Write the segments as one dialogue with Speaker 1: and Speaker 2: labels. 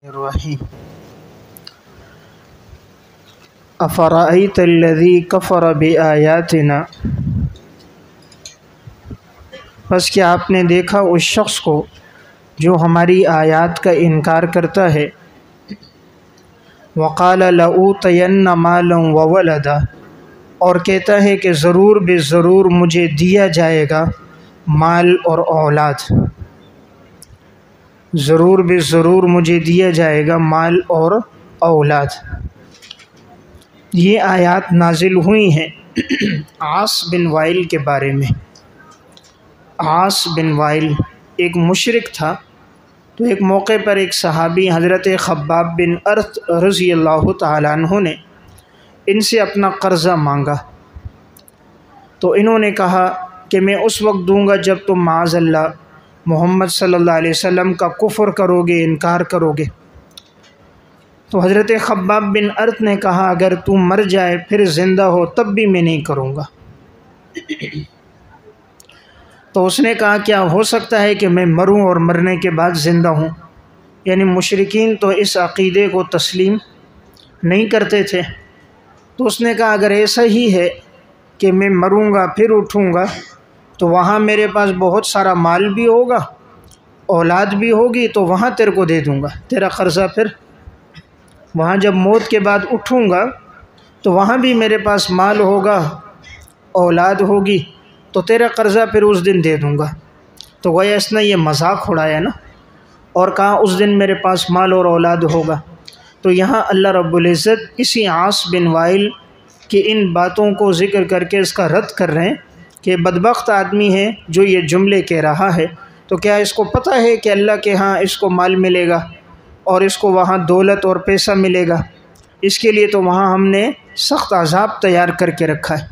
Speaker 1: الرحیم افرأیت الذی کفر بآیاتنا، بس کیا آپ نے دیکھا اس شخص کو جو ہماری آیات کا انکار کرتا ہے۔ وقال لأوتین مالا وولدا، اور کہتا ہے کہ ضرور بے ضرور مجھے دیا جائے گا مال اور اولاد، ضرور بے ضرور مجھے دیا جائے گا مال اور اولاد۔ یہ آیات نازل ہوئی ہیں عاص بن وائل کے بارے میں۔ عاص بن وائل ایک مشرک تھا، تو ایک موقع پر ایک صحابی حضرت خباب بن ارت رضی اللہ تعالیٰ عنہ نے ان سے اپنا قرضہ مانگا، تو انہوں نے کہا کہ میں اس وقت دوں گا جب تم معاذ اللہ محمد صلی اللہ علیہ وسلم کا کفر کرو گے، انکار کرو گے۔ تو حضرت خباب بن ارت نے کہا اگر تم مر جائے پھر زندہ ہو تب بھی میں نہیں کروں گا۔ تو اس نے کہا کیا ہو سکتا ہے کہ میں مروں اور مرنے کے بعد زندہ ہوں؟ یعنی مشرکین تو اس عقیدے کو تسلیم نہیں کرتے تھے۔ تو اس نے کہا اگر ایسا ہی ہے کہ میں مروں گا پھر اٹھوں گا تو وہاں میرے پاس بہت سارا مال بھی ہوگا، اولاد بھی ہوگی، تو وہاں تیرے کو دے دوں گا تیرا قرضہ۔ پھر وہاں جب موت کے بعد اٹھوں گا تو وہاں بھی میرے پاس مال ہوگا، اولاد ہوگی، تو تیرا قرضہ پھر اس دن دے دوں گا۔ تو گویا اس نے یہ مذاق اڑایا نا، اور کہا اس دن میرے پاس مال اور اولاد ہوگا۔ تو یہاں اللہ رب العزت اسی عاص بن وائل کی ان باتوں کو ذکر کر کے اس کا رد کر رہے ہیں کہ بدبخت آدمی ہے جو یہ جملے کہہ رہا ہے۔ تو کیا اس کو پتہ ہے کہ اللہ کے ہاں اس کو مال ملے گا اور اس کو وہاں دولت اور پیسہ ملے گا؟ اس کے لیے تو وہاں ہم نے سخت عذاب تیار کر کے رکھا ہے۔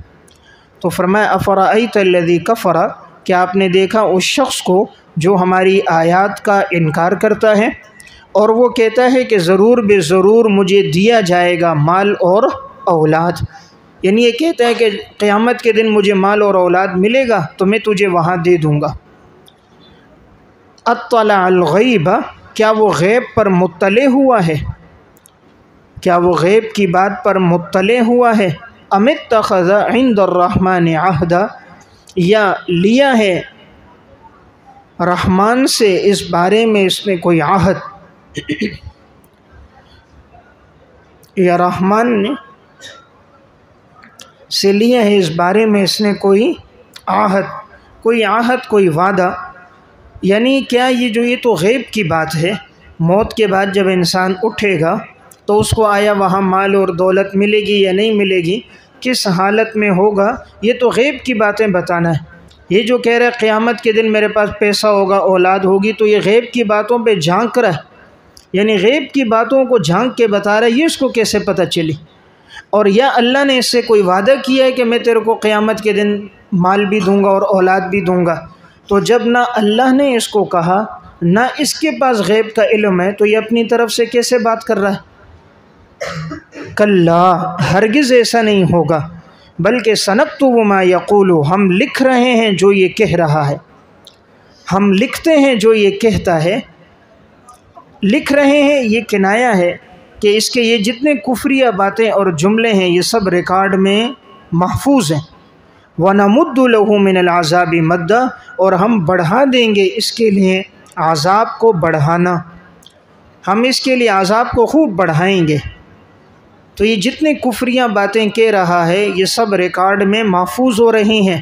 Speaker 1: تو فرمایا افرأیت الذی کفر، کیا آپ نے دیکھا اس شخص کو جو ہماری آیات کا انکار کرتا ہے اور وہ کہتا ہے کہ ضرور بے ضرور مجھے دیا جائے گا مال اور اولاد، یعنی یہ کہتا ہے کہ قیامت کے دن مجھے مال اور اولاد ملے گا تو میں تجھے وہاں دے دوں گا۔ اطلع الغیب، کیا وہ غیب پر مطلع ہوا ہے؟ کیا وہ غیب کی بات پر مطلع ہوا ہے؟ ام اتخذ عند الرحمن عہدا، یا لیا ہے رحمان سے اس بارے میں اس نے کوئی عہد، یا رحمان نے سے لیا ہے اس بارے میں اس نے کوئی عہد، کوئی وعدہ۔ یعنی کیا یہ تو غیب کی بات ہے، موت کے بعد جب انسان اٹھے گا تو اس کو آیا وہاں مال اور دولت ملے گی یا نہیں ملے گی، کس حالت میں ہوگا، یہ تو غیب کی باتیں بتانا ہے۔ یہ جو کہہ رہا ہے قیامت کے دن میرے پاس پیسہ ہوگا، اولاد ہوگی، تو یہ غیب کی باتوں پہ جھانک رہا ہے، یعنی غیب کی باتوں کو جھانک کے بتا رہا ہے، یہ اس کو کیسے پتہ چلی؟ اور یا اللہ نے اس سے کوئی وعدہ کیا ہے کہ میں تیرے کو قیامت کے دن مال بھی دوں گا اور اولاد بھی دوں گا؟ تو جب نہ اللہ نے اس کو کہا نہ اس کے پاس غیب کا علم ہے تو یہ اپنی طرف سے کیسے بات کر رہا ہے؟ کلا، ہرگز ایسا نہیں ہوگا، بلکہ سنکتب ما یقول، ہم لکھ رہے ہیں جو یہ کہہ رہا ہے، ہم لکھتے ہیں جو یہ کہتا ہے۔ لکھ رہے ہیں یہ کنایا ہے کہ اس کے یہ جتنے کفریہ باتیں اور جملے ہیں یہ سب ریکارڈ میں محفوظ ہیں۔ وَنَمُدُّ لَهُ مِنَ الْعَذَابِ مَدًّا، اور ہم بڑھا دیں گے اس کے لیے عذاب کو بڑھانا، ہم اس کے لیے عذاب کو خوب بڑھائیں گے۔ تو یہ جتنے کفریہ باتیں کہہ رہا ہے یہ سب ریکارڈ میں محفوظ ہو رہی ہیں،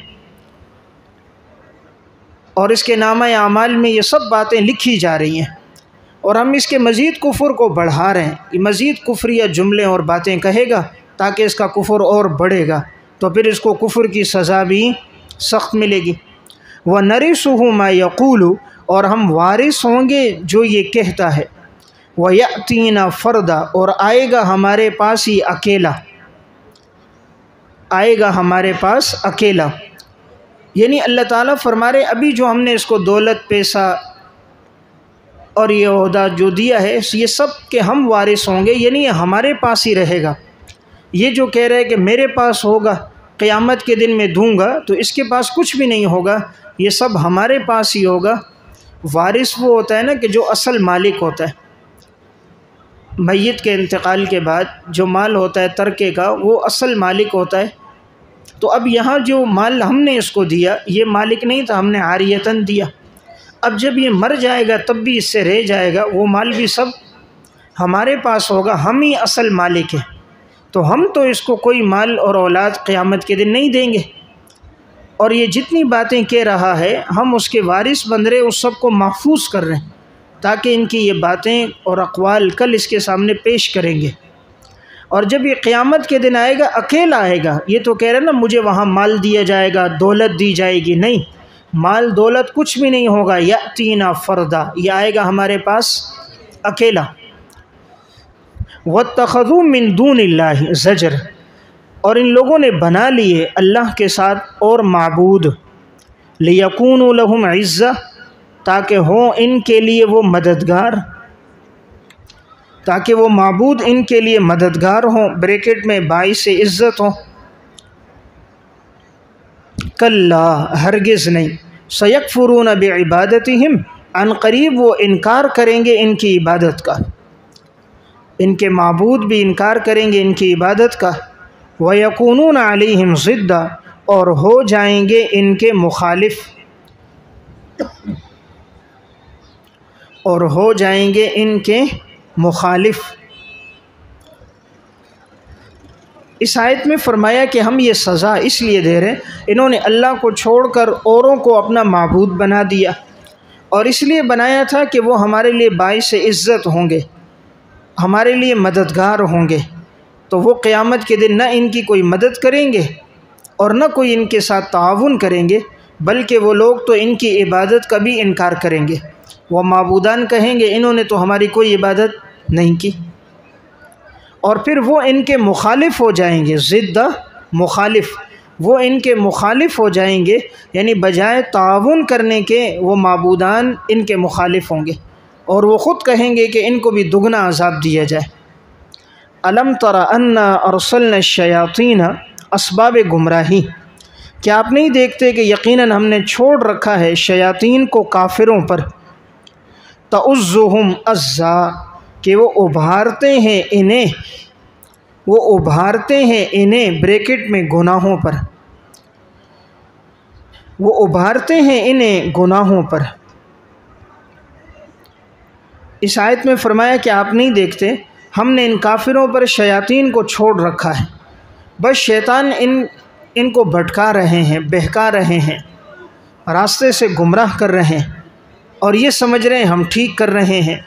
Speaker 1: اور اس کے نامہ اعمال میں یہ سب باتیں لکھی جا رہی ہیں، اور ہم اس کے مزید کفر کو بڑھا رہے ہیں۔ یہ مزید کفریہ جملے اور باتیں کہے گا تاکہ اس کا کفر اور بڑھے گا، تو پھر اس کو کفر کی سزا بھی سخت ملے گی۔ وَنَرِثُهُ مَا يَقُولُ، اور ہم وارث ہوں گے جو یہ کہتا ہے۔ وَيَأْتِينَا فَرْدًا، اور آئے گا ہمارے پاس ہی اکیلا، آئے گا ہمارے پاس اکیلا۔ یعنی اللہ تعالیٰ فرما رہے ابھی جو ہم نے اس کو دولت، پیسہ اور یہ عہدہ جو دیا ہے یہ سب کہ ہم وارث ہوں گے، یعنی یہ ہمارے پاس ہی رہے گا۔ یہ جو کہہ رہے کہ میرے پاس ہوگا، قیامت کے دن میں دوں گا، تو اس کے پاس کچھ بھی نہیں ہوگا، یہ سب ہمارے پاس ہی ہوگا۔ وارث وہ ہوتا ہے نا کہ جو اصل مالک ہوتا ہے، میت کے انتقال کے بعد جو مال ہوتا ہے ترکے کا وہ اصل مالک ہوتا ہے. تو اب یہاں جو مال ہم نے اس کو دیا یہ مالک نہیں تھا، ہم نے عاریتاً دیا. اب جب یہ مر جائے گا تب بھی اس سے رہ جائے گا، وہ مال بھی سب ہمارے پاس ہوگا، ہم ہی اصل مالک ہیں. تو ہم تو اس کو کوئی مال اور اولاد قیامت کے دن نہیں دیں گے. اور یہ جتنی باتیں کہہ رہا ہے ہم اس کے وارث بن رہے، اس سب کو محفوظ کر رہے ہیں تاکہ ان کی یہ باتیں اور اقوال کل اس کے سامنے پیش کریں گے. اور جب یہ قیامت کے دن آئے گا اکیلا آئے گا. یہ تو کہہ رہے نا مجھے وہاں مال دیا جائے گا، دولت دی جائے گی، نہیں، مال دولت کچھ بھی نہیں ہوگا. یأتینا فردا، یہ آئے گا ہمارے پاس اکیلا. واتخذوا من دون اللہ زجر، اور ان لوگوں نے بنا لیے اللہ کے ساتھ اور معبود، لیکونوا لہم عزہ، تاکہ ہوں ان کے لیے وہ مددگار، تاکہ وہ معبود ان کے لیے مددگار ہوں، بریکٹ میں باعث عزت ہوں. کلا، ہرگز نہیں، سیکفرون بعبادتہم، عن قریب وہ انکار کریں گے ان کی عبادت کا، ان کے معبود بھی انکار کریں گے ان کی عبادت کا. وَيَكُونُونَ عَلَيْهِمْ ضِدًّا، اور ہو جائیں گے ان کے مخالف، اور ہو جائیں گے ان کے مخالف. اس آیت میں فرمایا کہ ہم یہ سزا اس لیے دے رہے ہیں، انہوں نے اللہ کو چھوڑ کر اوروں کو اپنا معبود بنا دیا، اور اس لیے بنایا تھا کہ وہ ہمارے لیے باعث عزت ہوں گے، ہمارے لیے مددگار ہوں گے. تو وہ قیامت کے دن نہ ان کی کوئی مدد کریں گے اور نہ کوئی ان کے ساتھ تعاون کریں گے، بلکہ وہ لوگ تو ان کی عبادت کا بھی انکار کریں گے. وہ معبودان کہیں گے انہوں نے تو ہماری کوئی عبادت نہیں کی، اور پھر وہ ان کے مخالف ہو جائیں گے. ضد، مخالف، وہ ان کے مخالف ہو جائیں گے، یعنی بجائے تعاون کرنے کے وہ معبودان ان کے مخالف ہوں گے، اور وہ خود کہیں گے کہ ان کو بھی دگنا عذاب دیا جائے. الم تر انا ارسلنا الشیاطین، اسباب گمراہی، کیا آپ نہیں دیکھتے کہ یقیناً ہم نے چھوڑ رکھا ہے شیاطین کو کافروں پر، تعزهم عزا، کہ وہ ابھارتے ہیں انہیں، وہ ابھارتے ہیں انہیں، بریکٹ میں گناہوں پر، وہ ابھارتے ہیں انہیں گناہوں پر. اس آیت میں فرمایا کہ آپ نہیں دیکھتے ہم نے ان کافروں پر شیاطین کو چھوڑ رکھا ہے، بس شیطان ان کو بھٹکا رہے ہیں، بہکا رہے ہیں، راستے سے گمراہ کر رہے ہیں، اور یہ سمجھ رہے ہیں ہم ٹھیک کر رہے ہیں.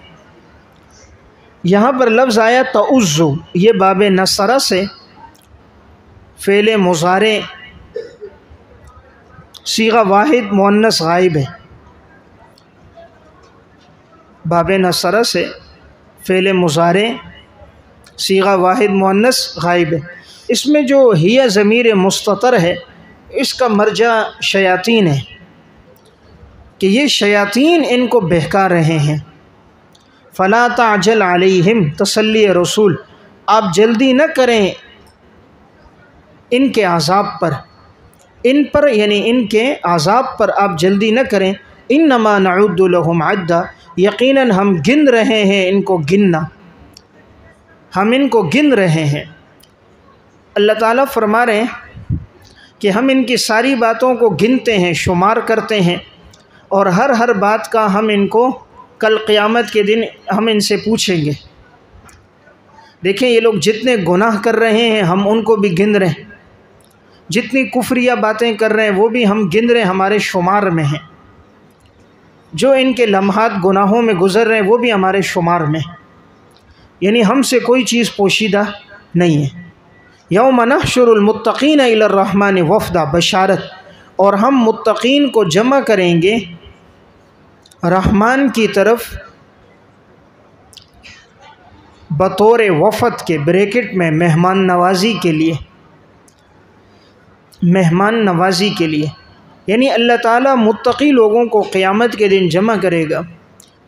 Speaker 1: یہاں پر لفظ آیا تعزو، یہ باب نصرہ سے فعل مضارع صیغہ واحد مؤنث غائب ہے. باب نصرہ سے فعل مضارع صیغہ واحد مؤنث غائب ہے. اس میں جو ہی ضمیر مستتر ہے اس کا مرجع شیاطین ہے، کہ یہ شیاطین ان کو بہکا رہے ہیں. فلا تعجل علیہم، تسلی رسول، آپ جلدی نہ کریں ان کے عذاب پر، ان پر یعنی ان کے عذاب پر آپ جلدی نہ کریں. انما نعد لہم عدا، یقیناً ہم گن رہے ہیں ان کو گننا، ہم ان کو گن رہے ہیں. اللہ تعالیٰ فرما رہے ہیں کہ ہم ان کی ساری باتوں کو گنتے ہیں، شمار کرتے ہیں، اور ہر بات کا ہم ان کو کل قیامت کے دن ہم ان سے پوچھیں گے. دیکھیں یہ لوگ جتنے گناہ کر رہے ہیں ہم ان کو بھی گن رہے ہیں، جتنی کفریہ باتیں کر رہے ہیں وہ بھی ہم گن رہے ہیں، ہمارے شمار میں ہیں. جو ان کے لمحات گناہوں میں گزر رہے ہیں وہ بھی ہمارے شمار میں ہیں، یعنی ہم سے کوئی چیز پوشیدہ نہیں ہے. یوم نحشر المتقین الی الرحمن وفدا، بشارت، اور ہم متقین کو جمع کریں گے رحمان کی طرف بطور وفد کے، بریکٹ میں مہمان نوازی کے لیے، مہمان نوازی کے لیے. یعنی اللہ تعالیٰ متقی لوگوں کو قیامت کے دن جمع کرے گا،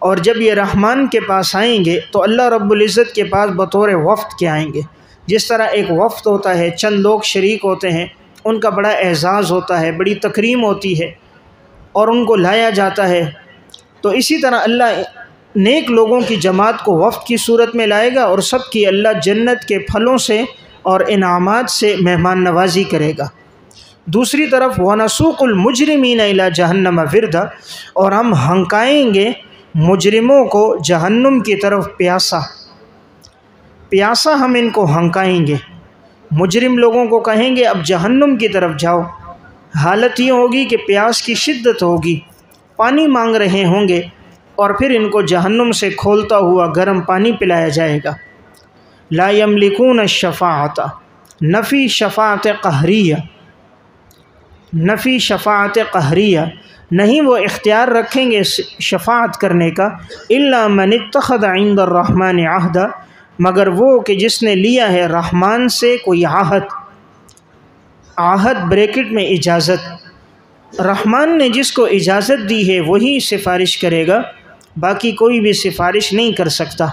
Speaker 1: اور جب یہ رحمان کے پاس آئیں گے تو اللہ رب العزت کے پاس بطور وفد کے آئیں گے. جس طرح ایک وفد ہوتا ہے، چند لوگ شریک ہوتے ہیں، ان کا بڑا اعزاز ہوتا ہے، بڑی تکریم ہوتی ہے، اور ان کو لایا جاتا ہے، تو اسی طرح اللہ نیک لوگوں کی جماعت کو وفد کی صورت میں لائے گا اور سب کی اللہ جنت کے پھلوں سے اور انعامات سے مہمان نوازی کرے گا۔ دوسری طرف وَنَسُوقُ الْمُجْرِمِينَ إِلَى جَهَنَّمَ وِرْدًا، اور ہم ہنکائیں گے مجرموں کو جہنم کی طرف پیاسا پیاسا ہم ان کو ہنکائیں گے۔ مجرم لوگوں کو کہیں گے اب جہنم کی طرف جاؤ، حالت یہ ہوگی کہ پیاس کی شدت ہوگی، پانی مانگ رہے ہوں گے، اور پھر ان کو جہنم سے کھولتا ہوا گرم پانی پلایا جائے گا۔ لا یملکون الشفاعۃ، نفی شفاعت قہریہ، نفی شفاعت قہریہ، نہیں وہ اختیار رکھیں گے شفاعت کرنے کا، الا من اتخذ عند الرحمن عہدا، مگر وہ کہ جس نے لیا ہے رحمان سے کوئی عہد بریکٹ میں اجازت، رحمان نے جس کو اجازت دی ہے وہی سفارش کرے گا، باقی کوئی بھی سفارش نہیں کر سکتا۔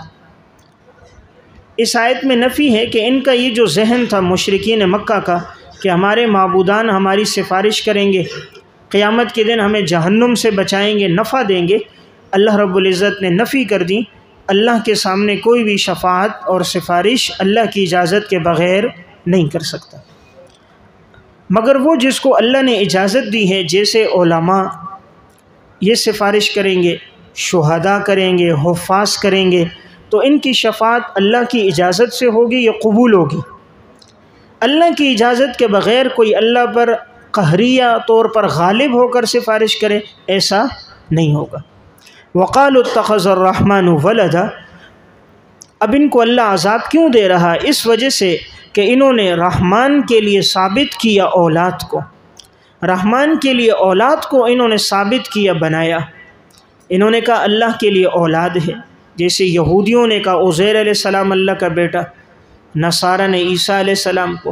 Speaker 1: اس آیت میں نفی ہے کہ ان کا یہ جو ذہن تھا مشرکین مکہ کا کہ ہمارے معبودان ہماری سفارش کریں گے، قیامت کے دن ہمیں جہنم سے بچائیں گے، نفع دیں گے، اللہ رب العزت نے نفی کر دی۔ اللہ کے سامنے کوئی بھی شفاعت اور سفارش اللہ کی اجازت کے بغیر نہیں کر سکتا، مگر وہ جس کو اللہ نے اجازت دی ہے، جیسے علماء یہ سفارش کریں گے، شہداء کریں گے، حفاظ کریں گے، تو ان کی شفاعت اللہ کی اجازت سے ہوگی یا قبول ہوگی۔ اللہ کی اجازت کے بغیر کوئی اللہ پر قہریہ طور پر غالب ہو کر سفارش کرے، ایسا نہیں ہوگا۔ وقالوا اتخذ الرحمن ولدا، اب ان کو اللہ عذاب کیوں دے رہا؟ اس وجہ سے کہ انہوں نے رحمان کے لیے ثابت کیا اولاد کو، رحمان کے لیے اولاد کو انہوں نے ثابت کیا، بنایا۔ انہوں نے کہا اللہ کے لیے اولاد ہے، جیسے یہودیوں نے کہا عزیر علیہ السلام اللہ کا بیٹا، نصارہ نے عیسیٰ علیہ السلام کو،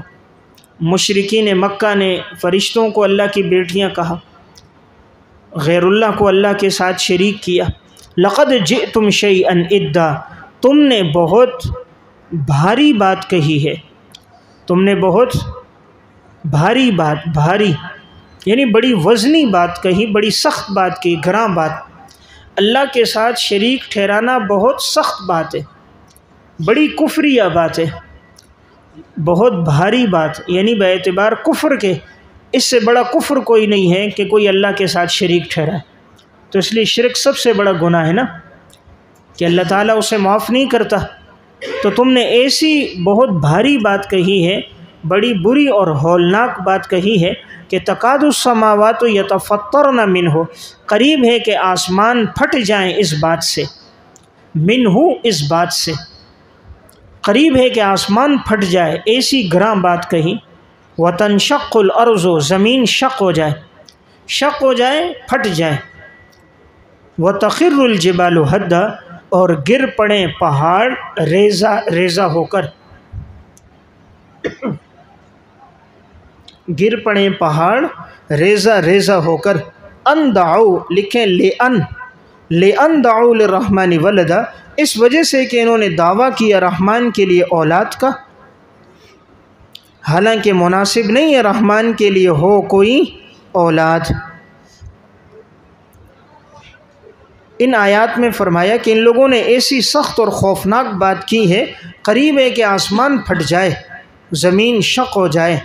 Speaker 1: مشرکین مکہ نے فرشتوں کو اللہ کی بیٹیاں کہا، غیر اللہ کو اللہ کے ساتھ شریک کیا۔ لقد جئتم شیئا ادا، تم نے بہت بھاری بات کہی ہے، تم نے بہت بھاری بات، بھاری یعنی بڑی وزنی بات کہی، بڑی سخت بات کی، گراں بات۔ اللہ کے ساتھ شریک ٹھہرانا بہت سخت بات ہے، بڑی کفریہ بات ہے، بہت بھاری بات، یعنی بے اعتبار کفر کے اس سے بڑا کفر کوئی نہیں ہے کہ کوئی اللہ کے ساتھ شریک ٹھہرائے۔ تو اس لیے شرک سب سے بڑا گناہ ہے نا، کہ اللہ تعالیٰ اسے معاف نہیں کرتا۔ تو تم نے ایسی بہت بھاری بات کہی ہے، بڑی بری اور ہولناک بات کہی ہے کہ تکاد السماوات یتفطرن منہ، قریب ہے کہ آسمان پھٹ جائیں اس بات سے، منہ اس بات سے، قریب ہے کہ آسمان پھٹ جائے، ایسی گراں بات کہی۔ وتنشق الارض، زمین شق ہو جائے، شق ہو جائے، پھٹ جائے۔ وتخر الجبال ہدا، اور گر پڑیں پہاڑ ریزہ ریزہ ہو کر، گر پڑیں پہاڑ ریزہ ریزہ ہو کر۔ ان دعوا، لکھیں لئن دعوا للرحمن ولدا، اس وجہ سے کہ انہوں نے دعویٰ کیا رحمان کے لیے اولاد کا، حالانکہ مناسب نہیں ہے رحمان کے لیے ہو کوئی اولاد۔ ان آیات میں فرمایا کہ ان لوگوں نے ایسی سخت اور خوفناک بات کی ہے، قریب ہے کہ آسمان پھٹ جائے، زمین شق ہو جائے،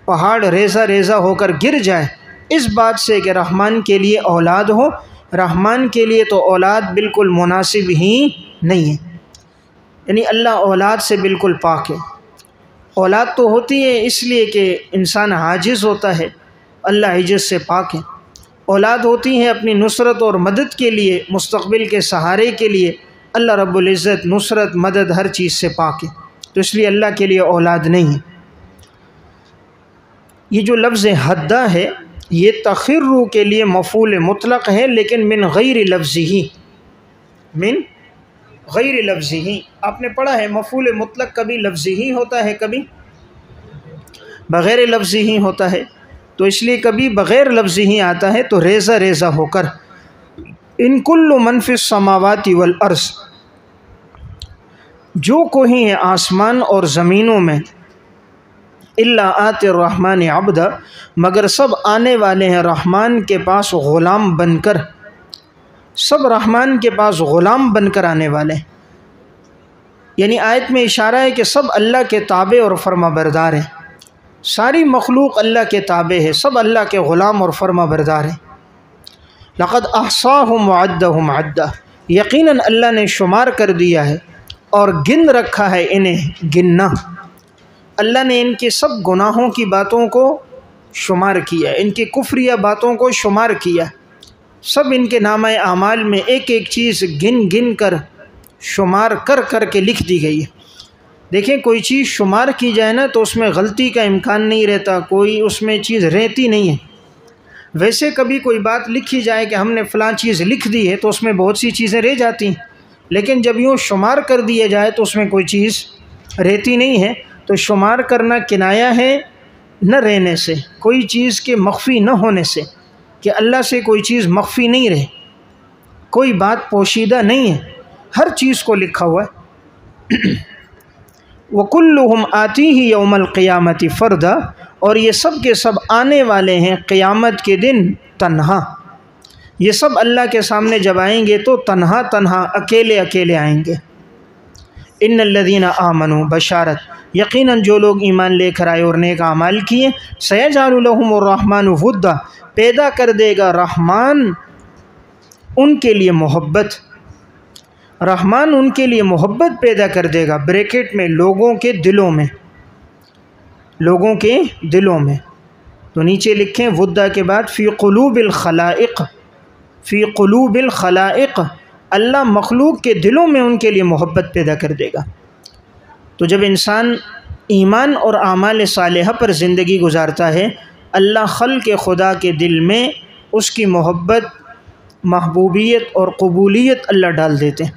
Speaker 1: پہاڑ ریزہ ریزہ ہو کر گر جائے، اس بات سے کہ رحمان کے لیے اولاد ہو۔ رحمان کے لیے تو اولاد بالکل مناسب ہی نہیں ہے، یعنی اللہ اولاد سے بالکل پاک ہے۔ اولاد تو ہوتی ہے اس لیے کہ انسان عاجز ہوتا ہے، اللہ عجز سے پاک ہے۔ اولاد ہوتی ہیں اپنی نصرت اور مدد کے لیے، مستقبل کے سہارے کے لیے، اللہ رب العزت نصرت مدد ہر چیز سے پاک ہے، تو اس لیے اللہ کے لیے اولاد نہیں ہے۔ یہ جو لفظ حدہ ہے یہ تخر کے لیے مفعول مطلق ہے، لیکن من غیر لفظی، من غیر لفظی، آپ نے پڑھا ہے مفعول مطلق کبھی لفظی ہی ہوتا ہے، کبھی بغیر لفظی ہی ہوتا ہے، تو اس لیے کبھی بغیر لفظی ہی آتا ہے، تو ریزہ ریزہ ہو کر۔ ان کل من فی السماوات والارض، جو کوئی ہے آسمان اور زمینوں میں، الا آت الرحمن عبدا، مگر سب آنے والے ہیں رحمان کے پاس غلام بن کر۔ سب رحمان کے پاس غلام بن کر آنے والے ہیں۔ یعنی آیت میں اشارہ ہے کہ سب اللہ کے تابع اور فرما بردار ہیں، ساری مخلوق اللہ کے تابع ہے، سب اللہ کے غلام اور فرما بردار ہیں۔ لقد احصاہم وعدہم عدا، یقیناً اللہ نے شمار کر دیا ہے اور گن رکھا ہے انہیں گننا۔ اللہ نے ان کے سب گناہوں کی باتوں کو شمار کیا، ان کی کفریہ باتوں کو شمار کیا، سب ان کے نامہ اعمال میں ایک ایک چیز گن گن کر شمار کر کر کے لکھ دی گئی ہے۔ دیکھیں کوئی چیز شمار کی جائے نا تو اس میں غلطی کا امکان نہیں رہتا، کوئی اس میں چیز رہتی نہیں ہے۔ ویسے کبھی کوئی بات لکھی جائے کہ ہم نے فلاں چیز لکھ دی ہے تو اس میں بہت سی چیزیں رہ جاتی ہیں، لیکن جب یوں شمار کر دیا جائے تو اس میں کوئی چیز رہتی نہیں ہے۔ تو شمار کرنا کنایہ ہے نہ رہنے سے، کوئی چیز کے مخفی نہ ہونے سے، کہ اللہ سے کوئی چیز مخفی نہیں رہے، کوئی بات پوشیدہ نہیں ہے، ہر چیز کو لکھا ہوا ہے۔ وَكُلُّهُمْ آتِيهِ يَوْمَ الْقِيَامَةِ فَرْدًا، اور یہ سب کے سب آنے والے ہیں قیامت کے دن تنہا۔ یہ سب اللہ کے سامنے جب آئیں گے تو تنہا تنہا اکیلے اکیلے آئیں گے۔ ان الذین آمنوا، بشارت، یقیناً جو لوگ ایمان لے کر آئے اور نیک اعمال کیے، سیجعل لهم الرحمن ودا، پیدا کر دے گا رحمان ان کے لیے محبت، رحمان ان کے لیے محبت پیدا کر دے گا، بریکٹ میں لوگوں کے دلوں میں، لوگوں کے دلوں میں۔ تو نیچے لکھیں ودا کے بعد فی قلوب الخلائق، فی قلوب الخلائق، اللہ مخلوق کے دلوں میں ان کے لیے محبت پیدا کر دے گا۔ تو جب انسان ایمان اور اعمال صالحہ پر زندگی گزارتا ہے، اللہ خلق خدا کے دل میں اس کی محبت، محبوبیت اور قبولیت اللہ ڈال دیتے ہیں۔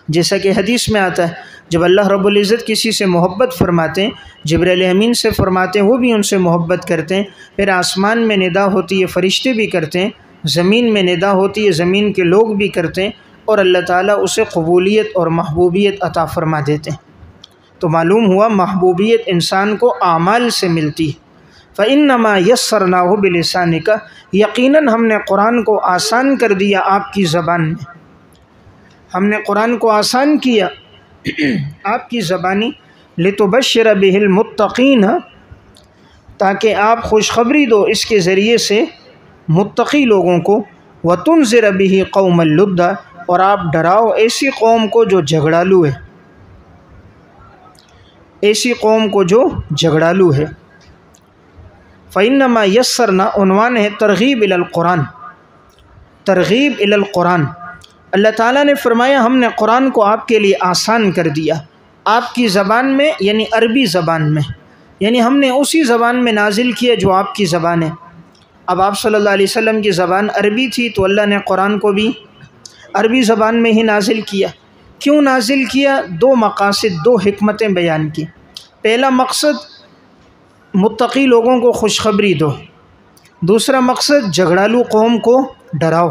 Speaker 1: جیسا کہ حدیث میں آتا ہے جب اللہ رب العزت کسی سے محبت فرماتے ہیں، جبرائیل امین سے فرماتے ہیں، وہ بھی ان سے محبت کرتے ہیں، پھر آسمان میں ندا ہوتی ہے، فرشتے بھی کرتے ہیں، زمین میں ندا ہوتی ہے، زمین کے لوگ بھی کرتے ہیں، اور اللہ تعالیٰ اسے قبولیت اور محبوبیت عطا فرما دیتے ہیں۔ تو معلوم ہوا محبوبیت انسان کو اعمال سے ملتی ہے۔ فَإِنَّمَا يَسَّرْنَاهُ بِلِسَانِكَ، یقیناً ہم نے قرآن کو آسان کر دیا آپ کی زبان میں، ہم نے قرآن کو آسان کیا آپ کی زبانی، لِتُبَشِّرَ بِهِ الْمُتَّقِينَ، تاکہ آپ خوشخبری دو اس کے ذریعے سے متقی لوگوں کو، وَتُنذِرَ بِهِ قَوْمَ اللُّدَّ، اور آپ ڈراؤ ایسی قوم کو جو جھگڑالو ہے، ایسی قوم کو جو جھگڑالو ہے۔ فَإِنَّمَا يَسَّرْنَا، عنوان ہے ترغیب الی القرآن، ترغیب الی القرآن۔ اللہ تعالیٰ نے فرمایا ہم نے قرآن کو آپ کے لیے آسان کر دیا، آپ کی زبان میں، یعنی عربی زبان میں، یعنی ہم نے اسی زبان میں نازل کیا جو آپ کی زبان ہے۔ اب آپ صلی اللہ علیہ وسلم کی زبان عربی تھی تو اللہ نے قرآن کو بھی عربی زبان میں ہی نازل کیا۔ کیوں نازل کیا؟ دو مقاصد، دو حکمتیں بیان کی۔ پہلا مقصد متقی لوگوں کو خوشخبری دو، دوسرا مقصد جھگڑالو قوم کو ڈراؤ۔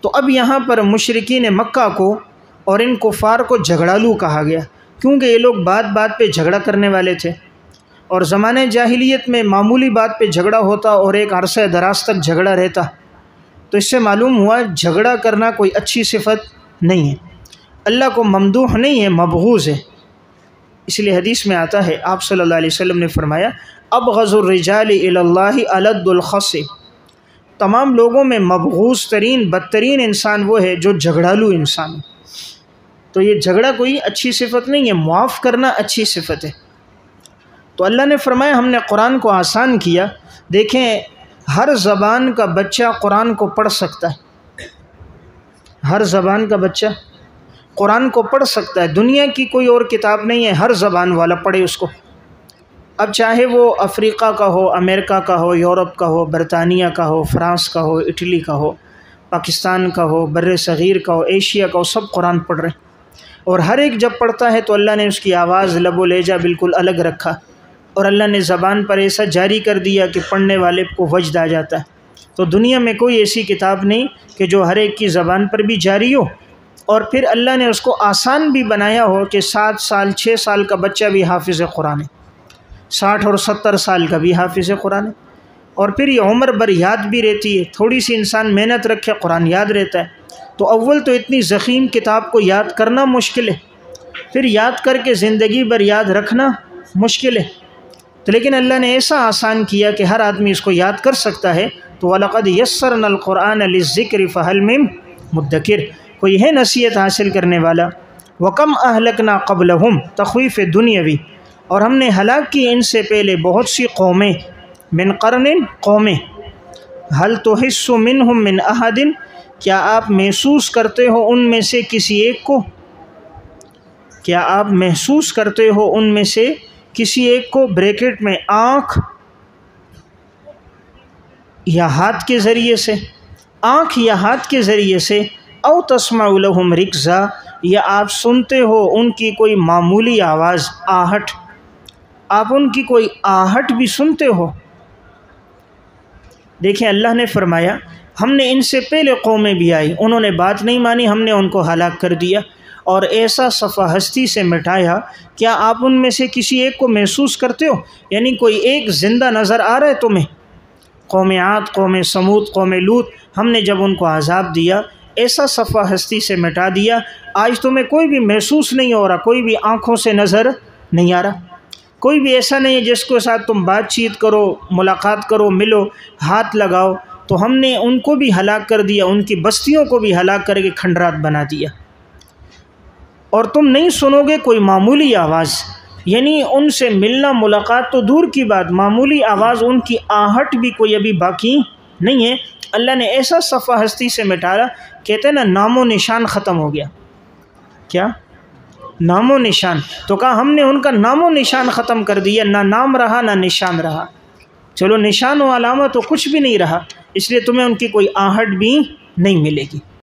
Speaker 1: تو اب یہاں پر مشرکین مکہ کو اور ان کفار کو جھگڑالو کہا گیا، کیونکہ یہ لوگ بات بات پہ جھگڑا کرنے والے تھے، اور زمانے جاہلیت میں معمولی بات پہ جھگڑا ہوتا اور ایک عرصہ دراز تک جھگڑا رہتا، تو اس سے معلوم ہوا جھگڑا کرنا کوئی اچھی صفت نہیں ہے، اللہ کو ممدوح نہیں ہے، مبغوض ہے۔ اس لیے حدیث میں آتا ہے آپ صلی اللہ علیہ وسلم نے فرمایا ابغض الرجال الی اللہ الد الخص، تمام لوگوں میں مبغوض ترین، بدترین انسان وہ ہے جو جھگڑالو انسان ہے۔ تو یہ جھگڑا کوئی اچھی صفت نہیں ہے، معاف کرنا اچھی صفت ہے۔ تو اللہ نے فرمایا ہم نے قرآن کو آسان کیا۔ دیکھیں ہر زبان کا بچہ قرآن کو پڑھ سکتا ہے، ہر زبان کا بچہ قرآن کو پڑھ سکتا ہے، دنیا کی کوئی اور کتاب نہیں ہے ہر زبان والا پڑھے اس کو۔ اب چاہے وہ افریقہ کا ہو، امریکہ کا ہو، یورپ کا ہو، برطانیہ کا ہو، فرانس کا ہو، اٹلی کا ہو، پاکستان کا ہو، بر صغیر کا ہو، ایشیا کا ہو، سب قرآن پڑھ رہے ہیں، اور ہر ایک جب پڑھتا ہے تو اللہ نے اس کی آواز، لب و لہجہ بالکل الگ رکھا، اور اللہ نے زبان پر ایسا جاری کر دیا کہ پڑھنے والے کو وجد آ جاتا ہے۔ تو دنیا میں کوئی ایسی کتاب نہیں کہ جو ہر ایک کی زبان پر بھی جاری ہو، اور پھر اللہ نے اس کو آسان بھی بنایا ہو کہ 7 سال 6 سال کا بچہ بھی حافظ قرآن ہے، 60 اور 70 سال کا بھی حافظ قرآن ہے، اور پھر یہ عمر بھر یاد بھی رہتی ہے، تھوڑی سی انسان محنت رکھے قرآن یاد رہتا ہے۔ تو اول تو اتنی ضخیم کتاب کو یاد کرنا مشکل ہے، پھر یاد کر کے زندگی بھر یاد رکھنا مشکل ہے۔ تو لیکن اللہ نے ایسا آسان کیا کہ ہر آدمی اس کو یاد کر سکتا ہے۔ تو وَلَقَدْ يَسَّرْنَا الْقُرْآنَ لِلذِّكْرِ فَهَلْ مِن مُدَّكِرٍ، کوئی ہے نصیحت حاصل کرنے والا۔ وَكَمْ أَهْلَكْنَا قَبْلَهُمْ، تخویف دنیاوی، اور ہم نے ہلاک کی ان سے پہلے بہت سی قومیں، من قرن قومیں، هل تحس منهم من أحد، کیا آپ محسوس کرتے ہو ان میں سے کسی ایک کو؟ کیا آپ محسوس کرتے ہو ان میں سے کسی ایک کو؟ بریکٹ میں آنکھ یا ہاتھ کے ذریعے سے، آنکھ یا ہاتھ کے ذریعے سے، او تسمع لهم رکزا، یا آپ سنتے ہو ان کی کوئی معمولی آواز، آہٹ، آپ ان کی کوئی آہٹ بھی سنتے ہو۔ دیکھیں اللہ نے فرمایا ہم نے ان سے پہلے قومیں بھی آئی، انہوں نے بات نہیں مانی، ہم نے ان کو ہلاک کر دیا اور ایسا صفحہ ہستی سے مٹایا۔ کیا آپ ان میں سے کسی ایک کو محسوس کرتے ہو؟ یعنی کوئی ایک زندہ نظر آ رہا ہے تمہیں؟ قوم عاد، قوم سمود، قوم لوط، ہم نے جب ان کو عذاب دیا ایسا صفحہ ہستی سے مٹا دیا، آج تمہیں کوئی بھی محسوس نہیں ہو رہا، کوئی بھی آنکھوں سے نظر نہیں آ رہا، کوئی بھی ایسا نہیں ہے جس کے ساتھ تم بات چیت کرو، ملاقات کرو، ملو، ہاتھ لگاؤ۔ تو ہم نے ان کو بھی ہلاک کر دیا، ان کی بستیوں کو بھی ہلاک کر کے کھنڈرات بنا دیا، اور تم نہیں سنو گے کوئی معمولی آواز، یعنی ان سے ملنا ملاقات تو دور کی بات، معمولی آواز، ان کی آہٹ بھی کوئی ابھی باقی نہیں ہے۔ اللہ نے ایسا صفحہ ہستی سے مٹایا، کہتے ہیں نا نام و نشان ختم ہو گیا۔ کیا؟ نام و نشان۔ تو کہا ہم نے ان کا نام و نشان ختم کر دیا، نہ نام رہا نہ نشان رہا۔ چلو نشان و علامت تو کچھ بھی نہیں رہا، اس لیے تمہیں ان کی کوئی آہٹ بھی نہیں ملے گی۔